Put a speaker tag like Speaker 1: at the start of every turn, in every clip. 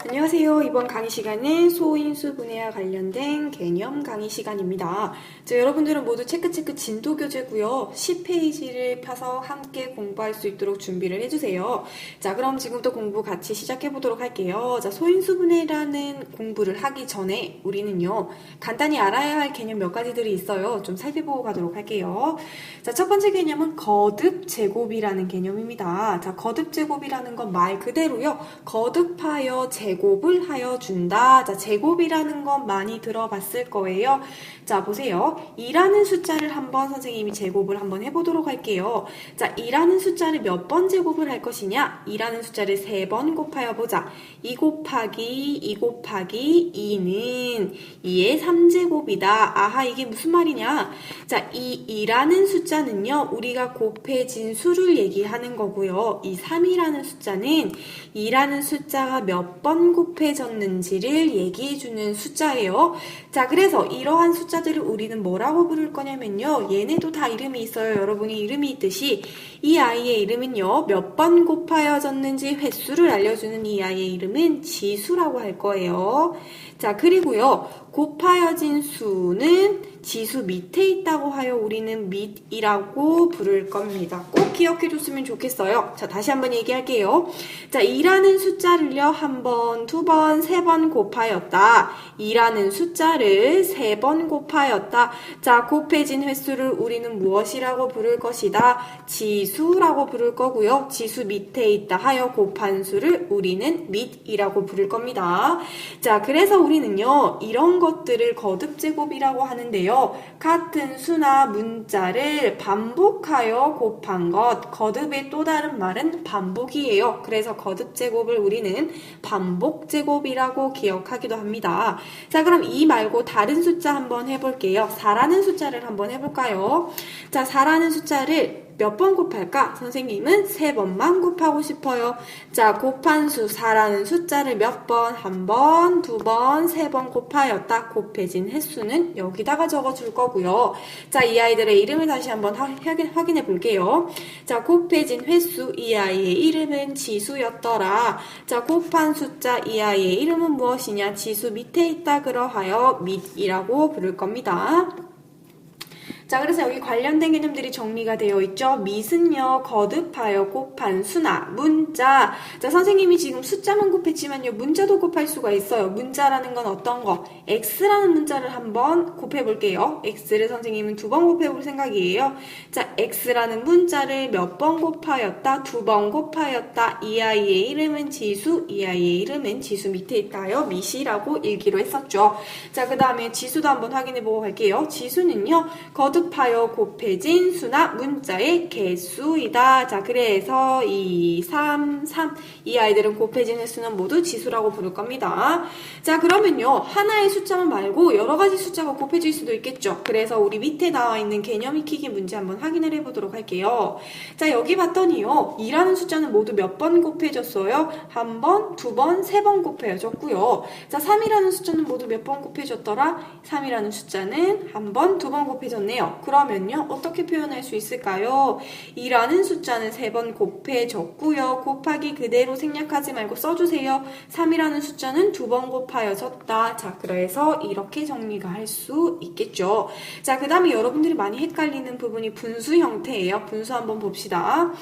Speaker 1: 안녕하세요. 이번 강의 시간은 소인수 분해와 관련된 개념 강의 시간입니다. 여러분들은 모두 체크 진도 교재고요. 10페이지를 펴서 함께 공부할 수 있도록 준비를 해주세요. 자, 그럼 지금부터 공부 같이 시작해 보도록 할게요. 자, 소인수 분해라는 공부를 하기 전에 우리는요, 간단히 알아야 할 개념 몇 가지들이 있어요. 좀 살펴보고 가도록 할게요. 자, 첫 번째 개념은 거듭 제곱이라는 개념입니다. 자, 거듭 제곱이라는 건 말 그대로요. 거듭하여 제곱을 하여 준다. 자, 제곱이라는 건 많이 들어봤을 거예요. 자, 보세요. 2라는 숫자를 한번 선생님이 제곱을 한번 해보도록 할게요. 자, 2라는 숫자를 몇 번 제곱을 할 것이냐? 2라는 숫자를 3번 곱하여 보자. 2 곱하기 2는 2의 3제곱이다. 아하, 이게 무슨 말이냐? 자, 이 2라는 숫자는요, 우리가 곱해진 수를 얘기하는 거고요. 이 3이라는 숫자는 2라는 숫자가 몇 번 곱해졌는지를 얘기해주는 숫자예요. 자, 그래서 이러한 숫자들을 우리는 뭐라고 부를 거냐면요. 얘네도 다 이름이 있어요. 여러분이 이름이 있듯이 이 아이의 이름은요. 몇 번 곱하여졌는지 횟수를 알려주는 이 아이의 이름은 지수라고 할 거예요. 자, 그리고요. 곱하여진 수는 지수 밑에 있다고 하여 우리는 밑이라고 부를 겁니다. 꼭 기억해 줬으면 좋겠어요. 자, 다시 한번 얘기할게요. 자, 2라는 숫자를요, 한 번, 두 번, 세 번 곱하였다. 2라는 숫자를 3번 곱하였다. 자, 곱해진 횟수를 우리는 무엇이라고 부를 것이다? 지수라고 부를 거고요. 지수 밑에 있다 하여 곱한 수를 우리는 밑이라고 부를 겁니다. 자, 그래서 우리는요, 이런 것들을 거듭제곱이라고 하는데요. 같은 수나 문자를 반복하여 곱한 것, 거듭의 또 다른 말은 반복이에요. 그래서 거듭제곱을 우리는 반복제곱이라고 기억하기도 합니다. 자, 그럼 이 말고 다른 숫자 한번 해볼게요. 4라는 숫자를 한번 해볼까요? 자, 4라는 숫자를 몇 번 곱할까? 선생님은 3번만 곱하고 싶어요. 자, 곱한 수 4라는 숫자를 몇 번? 한 번, 두 번, 3번 곱하였다. 곱해진 횟수는 여기다가 적어줄 거고요. 자, 이 아이들의 이름을 다시 한번 확인해 볼게요. 자, 곱해진 횟수 이 아이의 이름은 지수였더라. 자, 곱한 숫자 이 아이의 이름은 무엇이냐? 지수 밑에 있다 그러하여 밑이라고 부를 겁니다. 자, 그래서 여기 관련된 개념들이 정리가 되어 있죠. 밑은요, 거듭하여 곱한 수나 문자. 자, 선생님이 지금 숫자만 곱했지만요, 문자도 곱할 수가 있어요. 문자라는 건 어떤 거? x라는 문자를 한번 곱해볼게요. x를 선생님은 2번 곱해볼 생각이에요. 자, x라는 문자를 몇 번 곱하였다? 2번 곱하였다. 이 아이의 이름은 지수, 이 아이의 이름은 지수 밑에 있다요. 밑이라고 읽기로 했었죠. 자, 그 다음에 지수도 한번 확인해보고 갈게요. 지수는요, 거듭하여 곱해진 수나 문자의 개수이다. 자, 그래서 2, 3, 3. 이 아이들은 곱해진 횟수는 모두 지수라고 부를 겁니다. 자, 그러면요. 하나의 숫자만 말고 여러 가지 숫자가 곱해질 수도 있겠죠. 그래서 우리 밑에 나와 있는 개념 익히기 문제 한번 확인을 해보도록 할게요. 자, 여기 봤더니요. 2라는 숫자는 모두 몇 번 곱해졌어요? 한 번, 두 번, 3번 곱해졌고요. 자, 3이라는 숫자는 모두 몇 번 곱해졌더라? 3이라는 숫자는 한 번, 두 번 곱해졌네요. 그러면요, 어떻게 표현할 수 있을까요? 2라는 숫자는 3번 곱해졌고요. 곱하기 그대로 생략하지 말고 써주세요. 3이라는 숫자는 2번 곱하여졌다. 자, 그래서 이렇게 정리가 할 수 있겠죠. 자, 그 다음에 여러분들이 많이 헷갈리는 부분이 분수 형태예요. 분수 한번 봅시다.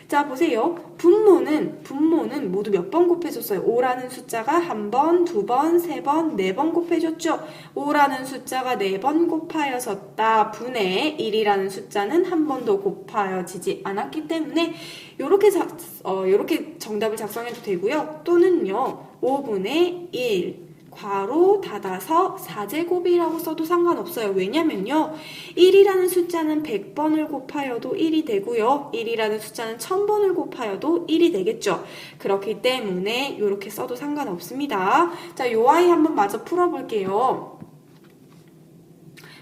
Speaker 1: 자, 보세요. 분모는 모두 몇 번 곱해졌어요? 5라는 숫자가 한 번, 두 번, 세 번, 4번 곱해졌죠? 5라는 숫자가 4번 곱하여졌다. 분의 1이라는 숫자는 한 번도 곱하여지지 않았기 때문에 요렇게 정답을 작성해도 되고요. 또는요. 5분의 1 괄호 닫아서 4제곱이라고 써도 상관없어요. 왜냐면요. 1이라는 숫자는 100번을 곱하여도 1이 되고요. 1이라는 숫자는 1000번을 곱하여도 1이 되겠죠. 그렇기 때문에 이렇게 써도 상관없습니다. 자, 요 아이 한번 마저 풀어볼게요.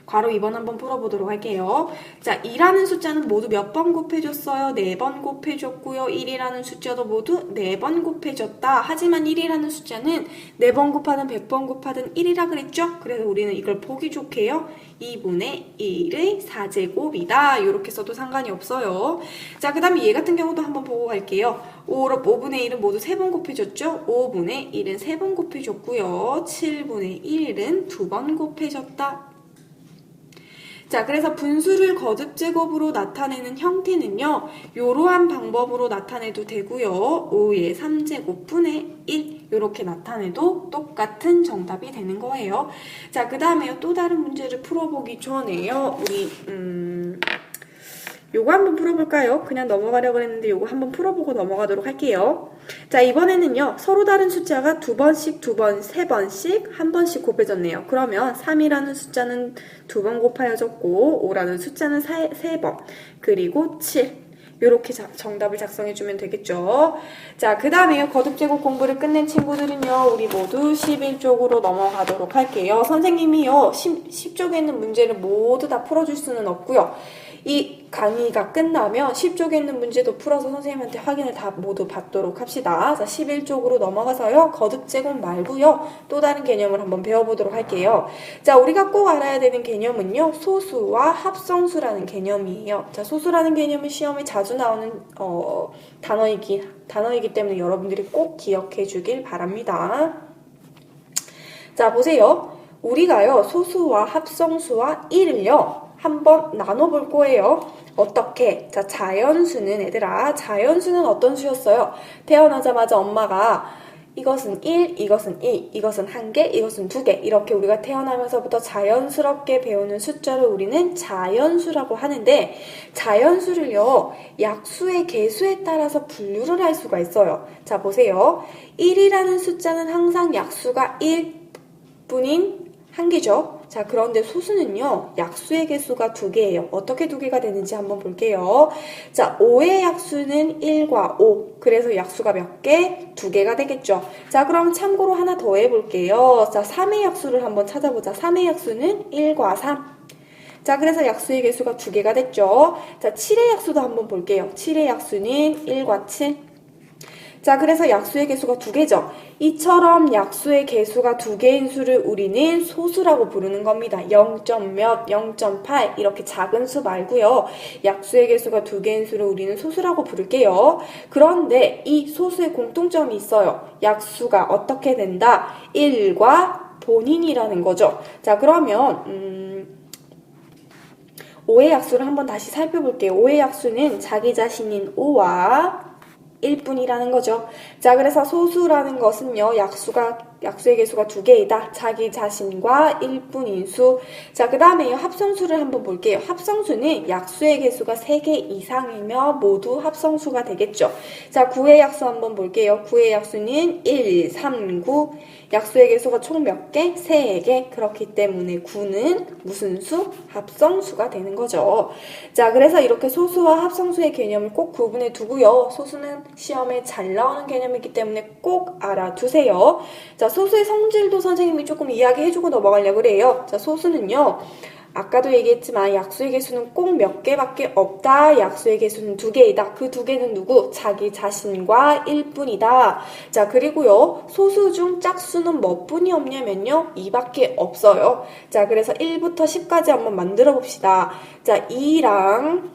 Speaker 1: 괄호 2번 한번 풀어보도록 할게요. 자, 2라는 숫자는 모두 몇 번 곱해줬어요? 4번 곱해줬고요. 1이라는 숫자도 모두 4번 곱해줬다. 하지만 1이라는 숫자는 4번 곱하든 100번 곱하든 1이라 그랬죠? 그래서 우리는 이걸 보기 좋게요. 2분의 1의 4제곱이다. 이렇게 써도 상관이 없어요. 자, 그 다음에 얘 같은 경우도 한번 보고 갈게요. 5분의 1은 모두 3번 곱해줬죠? 5분의 1은 3번 곱해줬고요. 7분의 1은 2번 곱해줬다. 자, 그래서 분수를 거듭 제곱으로 나타내는 형태는요, 이러한 방법으로 나타내도 되고요. 5의 3제곱분의 1 이렇게 나타내도 똑같은 정답이 되는 거예요. 자, 그 다음에요. 또 다른 문제를 풀어보기 전에요. 우리 요거 한번 풀어볼까요? 그냥 넘어가려고 했는데 요거 한번 풀어보고 넘어가도록 할게요. 자, 이번에는요. 서로 다른 숫자가 2번씩, 2번, 3번씩, 1번씩 곱해졌네요. 그러면 3이라는 숫자는 2번 곱하여졌고 5라는 숫자는 3번, 그리고 7 요렇게 정답을 작성해주면 되겠죠. 자, 그 다음에요. 거듭제곱 공부를 끝낸 친구들은요. 우리 모두 11쪽으로 넘어가도록 할게요. 선생님이요. 10쪽에 있는 문제를 모두 다 풀어줄 수는 없고요. 이 강의가 끝나면 10쪽에 있는 문제도 풀어서 선생님한테 확인을 다 모두 받도록 합시다. 자, 11쪽으로 넘어가서요. 거듭제곱 말고요. 또 다른 개념을 한번 배워보도록 할게요. 자, 우리가 꼭 알아야 되는 개념은요. 소수와 합성수라는 개념이에요. 자, 소수라는 개념은 시험에 자주 나오는 단어이기 때문에 여러분들이 꼭 기억해 주길 바랍니다. 자, 보세요. 우리가요. 소수와 합성수와 1을요. 한번 나눠볼 거예요. 어떻게? 자, 자연수는 얘들아, 자연수는 어떤 수였어요? 태어나자마자 엄마가 이것은 1, 이것은 2, 이것은 1개, 이것은 2개 이렇게 우리가 태어나면서부터 자연스럽게 배우는 숫자를 우리는 자연수라고 하는데 자연수를요. 약수의 개수에 따라서 분류를 할 수가 있어요. 자, 보세요. 1이라는 숫자는 항상 약수가 1뿐인 1개죠. 자, 그런데 소수는요, 약수의 개수가 2개예요. 어떻게 2개가 되는지 한번 볼게요. 자, 5의 약수는 1과 5. 그래서 약수가 몇 개? 2개가 되겠죠. 자, 그럼 참고로 하나 더 해볼게요. 자, 3의 약수를 한번 찾아보자. 3의 약수는 1과 3. 자, 그래서 약수의 개수가 2개가 됐죠. 자, 7의 약수도 한번 볼게요. 7의 약수는 1과 7. 자, 그래서 약수의 개수가 2개죠. 이처럼 약수의 개수가 2개인 수를 우리는 소수라고 부르는 겁니다. 0.몇, 0.8 이렇게 작은 수 말고요. 약수의 개수가 2개인 수를 우리는 소수라고 부를게요. 그런데 이 소수의 공통점이 있어요. 약수가 어떻게 된다? 1과 본인이라는 거죠. 자, 그러면 5의 약수를 한번 다시 살펴볼게요. 5의 약수는 자기 자신인 5와 1뿐이라는 거죠. 자, 그래서 소수라는 것은요, 약수의 개수가 2개이다. 자기 자신과 1뿐인 수. 자, 그 다음에 합성수를 한번 볼게요. 합성수는 약수의 개수가 3개 이상이며 모두 합성수가 되겠죠. 자, 9의 약수 한번 볼게요. 9의 약수는 1, 3, 9. 약수의 개수가 총 몇 개? 3개. 그렇기 때문에 9는 무슨 수? 합성수가 되는 거죠. 자, 그래서 이렇게 소수와 합성수의 개념을 꼭 구분해 두고요. 소수는 시험에 잘 나오는 개념이기 때문에 꼭 알아두세요. 자, 소수의 성질도 선생님이 조금 이야기해주고 넘어가려고 그래요. 자, 소수는요. 아까도 얘기했지만 약수의 개수는 꼭 몇 개밖에 없다. 약수의 개수는 2개이다. 그 2개는 누구? 자기 자신과 1뿐이다. 자, 그리고요. 소수 중 짝수는 몇 뿐이 없냐면요. 2밖에 없어요. 자, 그래서 1부터 10까지 한번 만들어 봅시다. 자, 2랑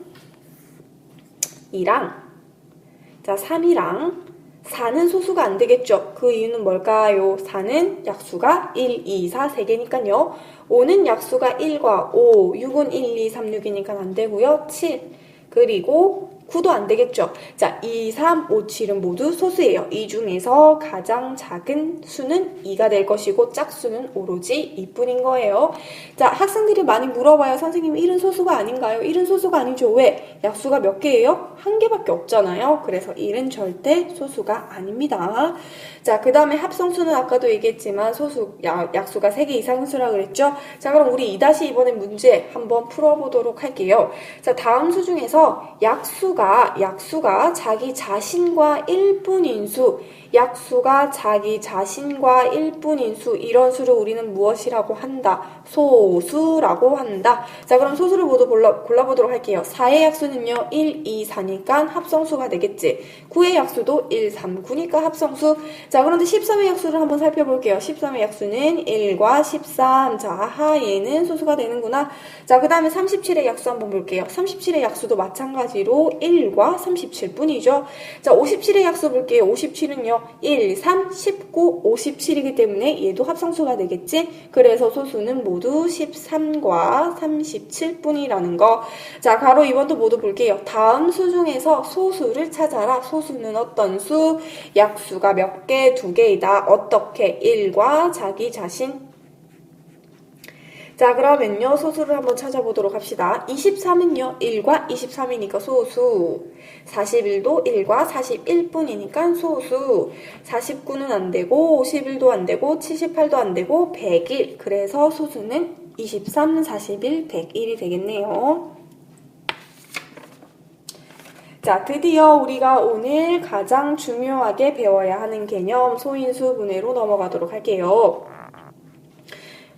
Speaker 1: 자, 3이랑 4는 소수가 안 되겠죠. 그 이유는 뭘까요? 4는 약수가 1, 2, 4, 3개니까요. 5는 약수가 1과 5, 6은 1, 2, 3, 6이니까 안 되고요. 7, 그리고 9도 안 되겠죠. 자, 2, 3, 5, 7은 모두 소수예요. 이 중에서 가장 작은 수는 2가 될 것이고 짝수는 오로지 2뿐인 거예요. 자, 학생들이 많이 물어봐요. 선생님, 1은 소수가 아닌가요? 1은 소수가 아니죠. 왜? 약수가 몇 개예요? 1개밖에 없잖아요. 그래서 1은 절대 소수가 아닙니다. 자, 그 다음에 합성수는 아까도 얘기했지만 약수가 3개 이상인 수라 그랬죠? 자, 그럼 우리 2-2번의 문제 한번 풀어보도록 할게요. 자, 다음 수 중에서 약수가 자기 자신과 1뿐인 수, 약수가 자기 자신과 1뿐인 수, 이런 수를 우리는 무엇이라고 한다? 소수라고 한다. 자, 그럼 소수를 모두 골라보도록 할게요. 4의 약수는요, 1, 2, 4니까 합성수가 되겠지. 9의 약수도 1, 3, 9니까 합성수. 자, 그런데 13의 약수를 한번 살펴볼게요. 13의 약수는 1과 13. 자, 아하, 얘는 소수가 되는구나. 자, 그 다음에 37의 약수 한번 볼게요. 37의 약수도 마찬가지로 1, 1과 37뿐이죠. 자, 57의 약수 볼게요. 57은요. 1, 3, 19, 57이기 때문에 얘도 합성수가 되겠지? 그래서 소수는 모두 13과 37뿐이라는 거. 자, 가로 2번도 모두 볼게요. 다음 수 중에서 소수를 찾아라. 소수는 어떤 수? 약수가 몇 개? 2개이다. 어떻게? 1과 자기 자신. 자, 그러면요, 소수를 한번 찾아보도록 합시다. 23은요, 1과 23이니까 소수. 41도 1과 41뿐이니까 소수. 49는 안 되고, 51도 안 되고, 78도 안 되고, 101. 그래서 소수는 23, 41, 101이 되겠네요. 자, 드디어 우리가 오늘 가장 중요하게 배워야 하는 개념, 소인수 분해로 넘어가도록 할게요.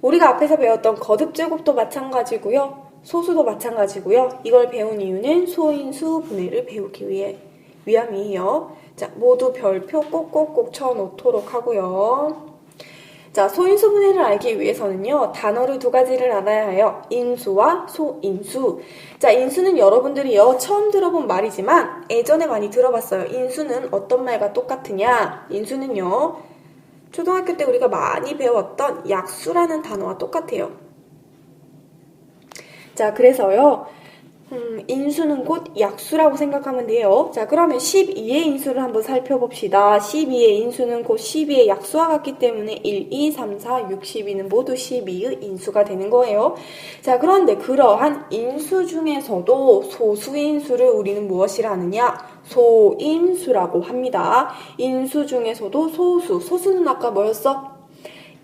Speaker 1: 우리가 앞에서 배웠던 거듭제곱도 마찬가지고요. 소수도 마찬가지고요. 이걸 배운 이유는 소인수 분해를 배우기 위함이에요. 자, 모두 별표 꼭꼭꼭 쳐놓도록 하고요. 자, 소인수 분해를 알기 위해서는요, 단어를 2가지를 알아야 해요. 인수와 소인수. 자, 인수는 여러분들이요, 처음 들어본 말이지만 예전에 많이 들어봤어요. 인수는 어떤 말과 똑같으냐? 인수는요, 초등학교 때 우리가 많이 배웠던 약수라는 단어와 똑같아요. 자, 그래서요, 인수는 곧 약수라고 생각하면 돼요. 자, 그러면 12의 인수를 한번 살펴봅시다. 12의 인수는 곧 12의 약수와 같기 때문에 1, 2, 3, 4, 6, 12는 모두 12의 인수가 되는 거예요. 자, 그런데 그러한 인수 중에서도 소수인수를 우리는 무엇이라 하느냐? 소인수라고 합니다. 인수 중에서도 소수는 아까 뭐였어?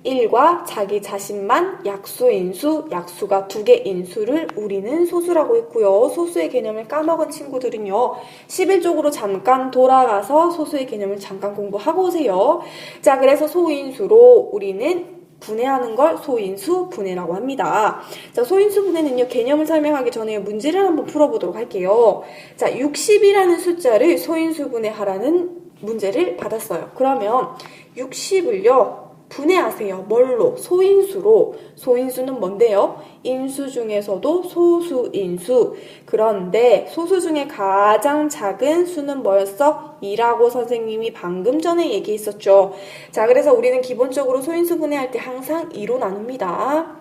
Speaker 1: 1과 자기 자신만 약수인수, 약수가 2개 인수를 우리는 소수라고 했고요. 소수의 개념을 까먹은 친구들은요, 11쪽으로 잠깐 돌아가서 소수의 개념을 잠깐 공부하고 오세요. 자, 그래서 소인수로 우리는 분해하는 걸 소인수 분해라고 합니다. 자, 소인수 분해는요, 개념을 설명하기 전에 문제를 한번 풀어보도록 할게요. 자, 60이라는 숫자를 소인수 분해하라는 문제를 받았어요. 그러면 60을요, 분해하세요. 뭘로? 소인수로. 소인수는 뭔데요? 인수 중에서도 소수인수. 그런데 소수 중에 가장 작은 수는 뭐였어? 2라고 선생님이 방금 전에 얘기했었죠. 자, 그래서 우리는 기본적으로 소인수 분해할 때 항상 2로 나눕니다.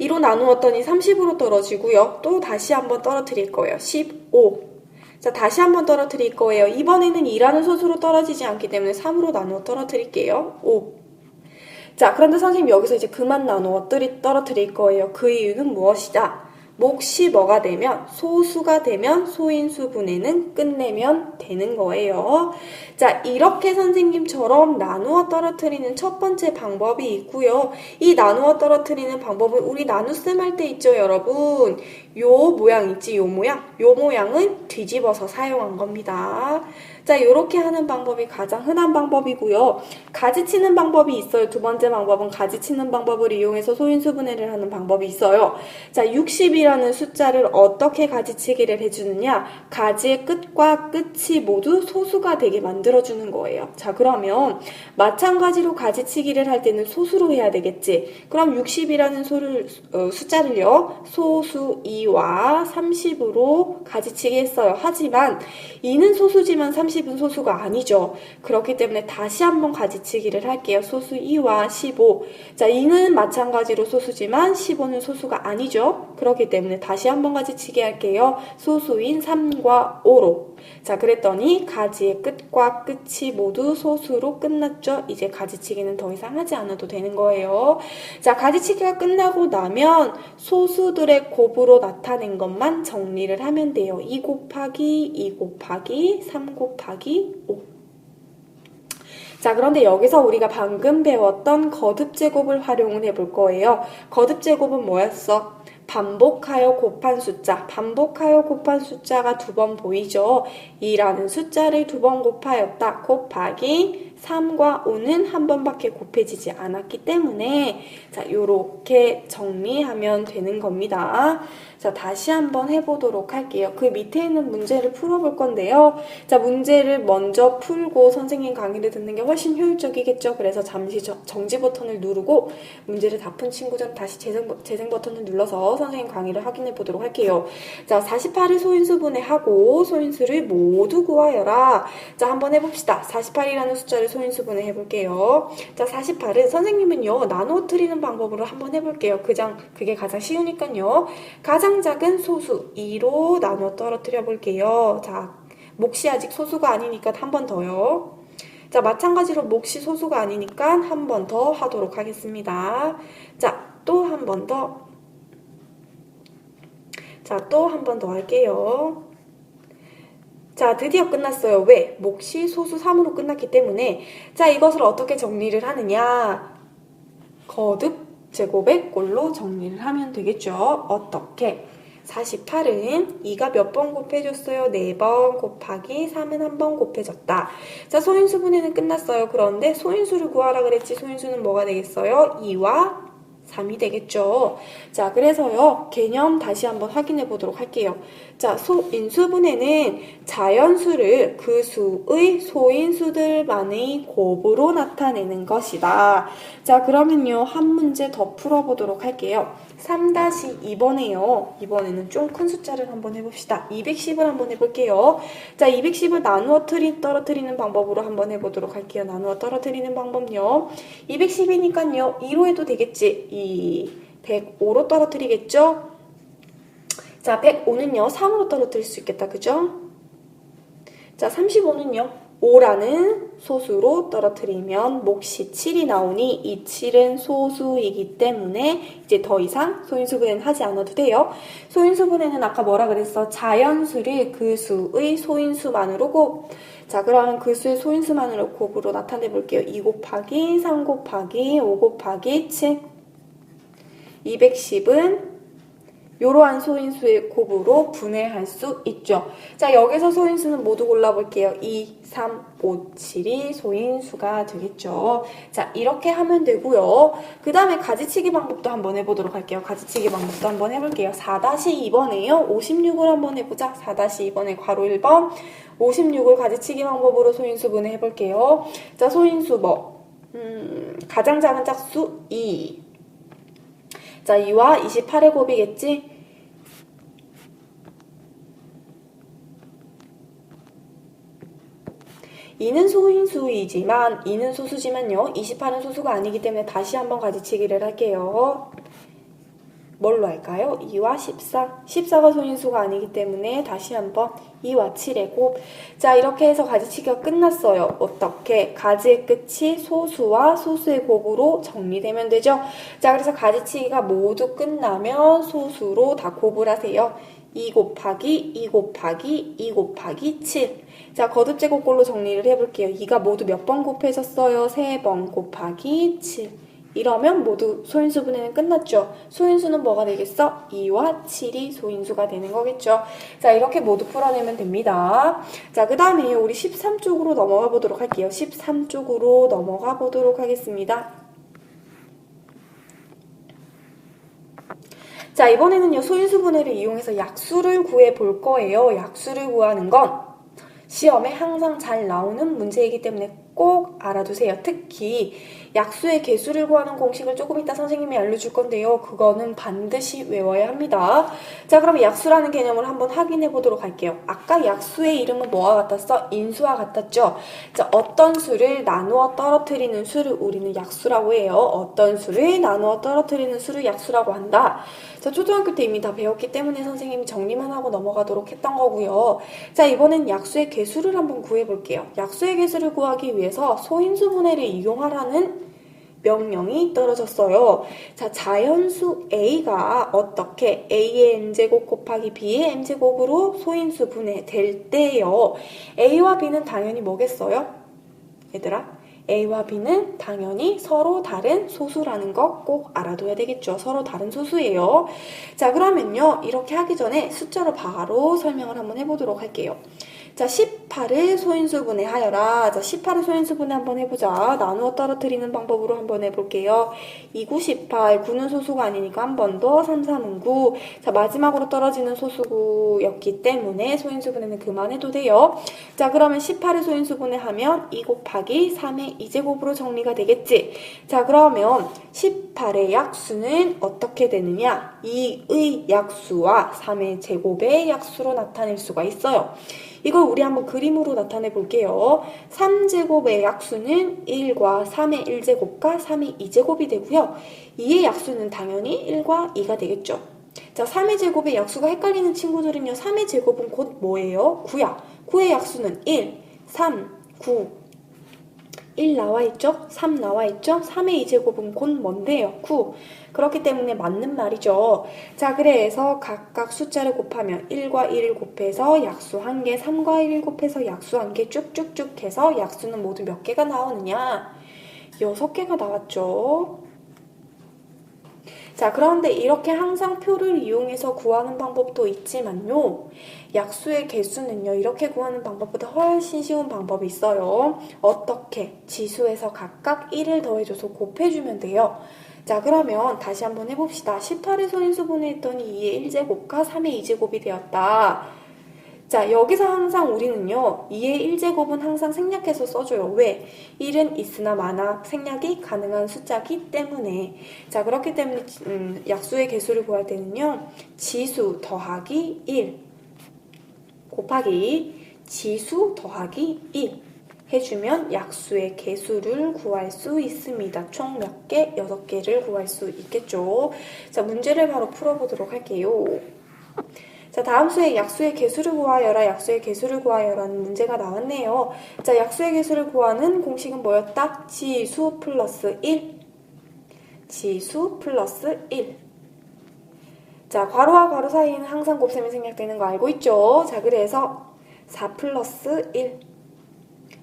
Speaker 1: 2로 나누었더니 30으로 떨어지고요. 또 다시 한번 떨어뜨릴 거예요. 15. 자, 다시 한번 떨어뜨릴 거예요. 이번에는 2라는 소수로 떨어지지 않기 때문에 3으로 나누어 떨어뜨릴게요. 5. 자, 그런데 선생님 여기서 이제 그만 나누어 떨어뜨릴 거예요. 그 이유는 무엇이다? 몫이 뭐가 되면, 소수가 되면 소인수 분해는 끝내면 되는 거예요. 자, 이렇게 선생님처럼 나누어 떨어뜨리는 첫 번째 방법이 있고요. 이 나누어 떨어뜨리는 방법은 우리 나눗셈 할 때 있죠, 여러분. 요 모양 있지, 요 모양? 요 모양은 뒤집어서 사용한 겁니다. 자, 요렇게 하는 방법이 가장 흔한 방법이고요. 가지치는 방법이 있어요. 두 번째 방법은 가지치는 방법을 이용해서 소인수 분해를 하는 방법이 있어요. 자, 60이라는 숫자를 어떻게 가지치기를 해주느냐? 가지의 끝과 끝이 모두 소수가 되게 만들어주는 거예요. 자, 그러면 마찬가지로 가지치기를 할 때는 소수로 해야 되겠지. 그럼 60이라는 숫자를요, 소수 2와 30으로 가지치기 했어요. 하지만 2는 소수지만 30은 소수가 아니죠. 그렇기 때문에 다시 한번 가지치기를 할게요. 소수 2와 15. 자, 2는 마찬가지로 소수지만 15는 소수가 아니죠. 그렇기 때문에 다시 한번 가지치기 할게요. 소수인 3과 5로. 자, 그랬더니 가지의 끝과 끝이 모두 소수로 끝났죠. 이제 가지치기는 더 이상 하지 않아도 되는 거예요. 자, 가지치기가 끝나고 나면 소수들의 곱으로 나타낸 것만 정리를 하면 돼요. 2 곱하기 2 곱하기 3 곱하기 5. 자, 그런데 여기서 우리가 방금 배웠던 거듭제곱을 활용을 해볼 거예요. 거듭제곱은 뭐였어? 반복하여 곱한 숫자, 반복하여 곱한 숫자가 2번 보이죠? 2라는 숫자를 2번 곱하였다. 곱하기 3과 5는 한 번밖에 곱해지지 않았기 때문에 자, 요렇게 정리하면 되는 겁니다. 자, 다시 한번 해보도록 할게요. 그 밑에 있는 문제를 풀어볼 건데요. 자, 문제를 먼저 풀고 선생님 강의를 듣는 게 훨씬 효율적이겠죠. 그래서 잠시 정지 버튼을 누르고 문제를 다 푼 친구들은 다시 재생 버튼을 눌러서 선생님 강의를 확인해 보도록 할게요. 자, 48을 소인수분해하고 소인수를 모두 구하여라. 자, 한번 해봅시다. 48이라는 숫자를 소인수분해 해볼게요. 자, 48은 선생님은요, 나누어 트리는 방법으로 한번 해볼게요. 그게 가장 쉬우니까요. 가장 작은 소수 2로 나누어 떨어뜨려 볼게요. 자, 몫이 아직 소수가 아니니까 한 번 더요. 자, 마찬가지로 몫이 소수가 아니니까 한 번 더 하도록 하겠습니다. 자, 또 한 번 더. 자, 또 한 번 더 할게요. 자, 드디어 끝났어요. 왜? 몫이 소수 3으로 끝났기 때문에. 자, 이것을 어떻게 정리를 하느냐? 거듭 제곱의 꼴로 정리를 하면 되겠죠. 어떻게? 48은 2가 몇 번 곱해졌어요? 4번 곱하기 3은 한 번 곱해졌다. 자, 소인수분해는 끝났어요. 그런데 소인수를 구하라 그랬지. 소인수는 뭐가 되겠어요? 2와 3이 되겠죠. 자, 그래서요, 개념 다시 한번 확인해 보도록 할게요. 자, 인수분해는 자연수를 그 수의 소인수들만의 곱으로 나타내는 것이다. 자, 그러면요, 한 문제 더 풀어보도록 할게요. 3-2번에요. 이번에는 좀 큰 숫자를 한번 해봅시다. 210을 한번 해볼게요. 자, 210을 나누어 떨어뜨리는 방법으로 한번 해보도록 할게요. 나누어 떨어뜨리는 방법요. 210이니까요. 2로 해도 되겠지. 105로 떨어뜨리겠죠? 자, 105는요. 3으로 떨어뜨릴 수 있겠다. 그죠? 자, 35는요. 5라는 소수로 떨어뜨리면 몫이 7이 나오니 이 7은 소수이기 때문에 이제 더 이상 소인수분해는 하지 않아도 돼요. 소인수분해는 아까 뭐라 그랬어? 자연수를 그 수의 소인수만으로 곱. 자, 그러면 그 수의 소인수만으로 곱으로 나타내 볼게요. 2 곱하기 3 곱하기 5 곱하기 7. 210은 이러한 소인수의 곱으로 분해할 수 있죠. 자, 여기서 소인수는 모두 골라볼게요. 2, 3, 5, 7이 소인수가 되겠죠. 자, 이렇게 하면 되고요. 그 다음에 가지치기 방법도 한번 해보도록 할게요. 가지치기 방법도 한번 해볼게요. 4-2번에요. 56을 한번 해보자. 4-2번에 괄호 1번 56을 가지치기 방법으로 소인수 분해해볼게요. 자, 소인수 가장 작은 짝수 2. 자, 2와 28의 곱이겠지? 이는 소인수이지만, 2는 소수지만요. 28은 소수가 아니기 때문에 다시 한번 가지치기를 할게요. 뭘로 할까요? 2와 14. 14가 소인수가 아니기 때문에 다시 한번 2와 7의 곱. 자, 이렇게 해서 가지치기가 끝났어요. 어떻게? 가지의 끝이 소수와 소수의 곱으로 정리되면 되죠. 자, 그래서 가지치기가 모두 끝나면 소수로 다 곱을 하세요. 2 곱하기 2 곱하기 2 곱하기 7. 자, 거듭제곱꼴로 정리를 해볼게요. 2가 모두 몇 번 곱해졌어요? 3번 곱하기 7. 이러면 모두 소인수 분해는 끝났죠. 소인수는 뭐가 되겠어? 2와 7이 소인수가 되는 거겠죠. 자, 이렇게 모두 풀어내면 됩니다. 자, 그 다음에 우리 13쪽으로 넘어가 보도록 할게요. 13쪽으로 넘어가 보도록 하겠습니다. 자, 이번에는요, 소인수 분해를 이용해서 약수를 구해 볼 거예요. 약수를 구하는 건 시험에 항상 잘 나오는 문제이기 때문에 꼭 알아두세요. 특히 약수의 개수를 구하는 공식을 조금 이따 선생님이 알려줄 건데요. 그거는 반드시 외워야 합니다. 자, 그럼 약수라는 개념을 한번 확인해 보도록 할게요. 아까 약수의 이름은 뭐와 같았어? 인수와 같았죠? 자, 어떤 수를 나누어 떨어뜨리는 수를 우리는 약수라고 해요. 어떤 수를 나누어 떨어뜨리는 수를 약수라고 한다. 자, 초등학교 때 이미 다 배웠기 때문에 선생님이 정리만 하고 넘어가도록 했던 거고요. 자, 이번엔 약수의 개수를 한번 구해볼게요. 약수의 개수를 구하기 위해서 소인수 분해를 이용하라는 명령이 떨어졌어요. 자, 자연수 A가 어떻게 A의 M제곱 곱하기 B의 M제곱으로 소인수 분해될 때요. A와 B는 당연히 뭐겠어요? 얘들아? A와 B는 당연히 서로 다른 소수라는 거 꼭 알아둬야 되겠죠. 서로 다른 소수예요. 자, 그러면요. 이렇게 하기 전에 숫자로 바로 설명을 한번 해보도록 할게요. 자, 18을 소인수분해 하여라. 자, 18을 소인수분해 한번 해보자. 나누어 떨어뜨리는 방법으로 한번 해볼게요. 2, 9, 18. 9는 소수가 아니니까 한 번 더. 3, 3은 9. 자, 마지막으로 떨어지는 소수였기 때문에 소인수분해는 그만해도 돼요. 자, 그러면 18을 소인수분해 하면 2 곱하기 3의 2제곱으로 정리가 되겠지. 자, 그러면 18의 약수는 어떻게 되느냐? 2의 약수와 3의 제곱의 약수로 나타낼 수가 있어요. 이걸 우리 한번 그림으로 나타내 볼게요. 3제곱의 약수는 1과 3의 1제곱과 3의 2제곱이 되고요. 2의 약수는 당연히 1과 2가 되겠죠. 자, 3의 제곱의 약수가 헷갈리는 친구들은요. 3의 제곱은 곧 뭐예요? 9야. 9의 약수는 1, 3, 9, 1 나와있죠? 3 나와있죠? 3의 2제곱은 곧 뭔데요? 9. 그렇기 때문에 맞는 말이죠. 자, 그래서 각각 숫자를 곱하면 1과 1을 곱해서 약수 1개, 3과 1을 곱해서 약수 1개 쭉쭉쭉 해서 약수는 모두 몇 개가 나오느냐? 6개가 나왔죠. 자, 그런데 이렇게 항상 표를 이용해서 구하는 방법도 있지만요. 약수의 개수는요. 이렇게 구하는 방법보다 훨씬 쉬운 방법이 있어요. 어떻게? 지수에서 각각 1을 더해줘서 곱해주면 돼요. 자, 그러면 다시 한번 해봅시다. 18의 소인수분해 했더니 2의 1제곱과 3의 2제곱이 되었다. 자, 여기서 항상 우리는요, 2의 1제곱은 항상 생략해서 써줘요. 왜? 1은 있으나 마나 생략이 가능한 숫자기 때문에. 자, 그렇기 때문에 약수의 개수를 구할 때는요, 지수 더하기 1 곱하기 지수 더하기 1 해주면 약수의 개수를 구할 수 있습니다. 총 몇 개? 6개를 구할 수 있겠죠. 자, 문제를 바로 풀어보도록 할게요. 자, 다음 수에 약수의 개수를 구하여라, 약수의 개수를 구하여라는 문제가 나왔네요. 자, 약수의 개수를 구하는 공식은 뭐였다? 지수 플러스 1. 지수 플러스 1. 자, 괄호와 괄호 사이에는 항상 곱셈이 생략되는 거 알고 있죠? 자, 그래서 4 플러스 1,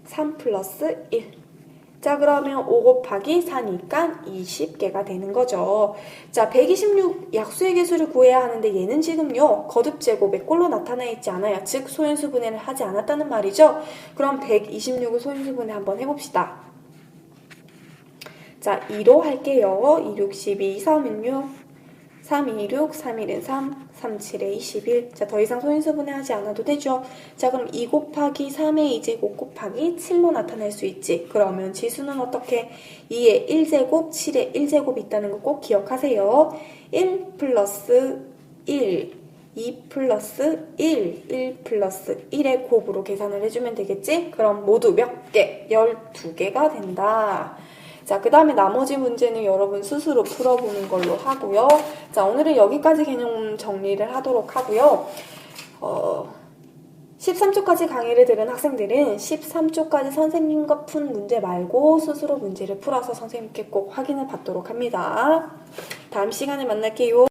Speaker 1: 3 플러스 1. 자, 그러면 5 곱하기 4니까 20개가 되는 거죠. 자, 126 약수의 개수를 구해야 하는데 얘는 지금요, 거듭제곱의 꼴로 나타나 있지 않아요. 즉, 소인수분해를 하지 않았다는 말이죠. 그럼 126을 소인수분해 한번 해봅시다. 자, 2로 할게요. 2, 6, 12, 3은 6. 3, 2, 6, 3, 1은 3, 3, 7에 21. 자, 더 이상 소인수분해 하지 않아도 되죠. 자, 그럼 2 곱하기 3의 2제곱 곱하기 7로 나타낼 수 있지. 그러면 지수는 어떻게? 2의 1제곱, 7의 1제곱이 있다는 거 꼭 기억하세요. 1 플러스 1, 2 플러스 1, 1 플러스 1의 곱으로 계산을 해주면 되겠지? 그럼 모두 몇 개? 12개가 된다. 자, 그 다음에 나머지 문제는 여러분 스스로 풀어보는 걸로 하고요. 자, 오늘은 여기까지 개념 정리를 하도록 하고요. 13초까지 강의를 들은 학생들은 13초까지 선생님과 푼 문제 말고 스스로 문제를 풀어서 선생님께 꼭 확인을 받도록 합니다. 다음 시간에 만날게요.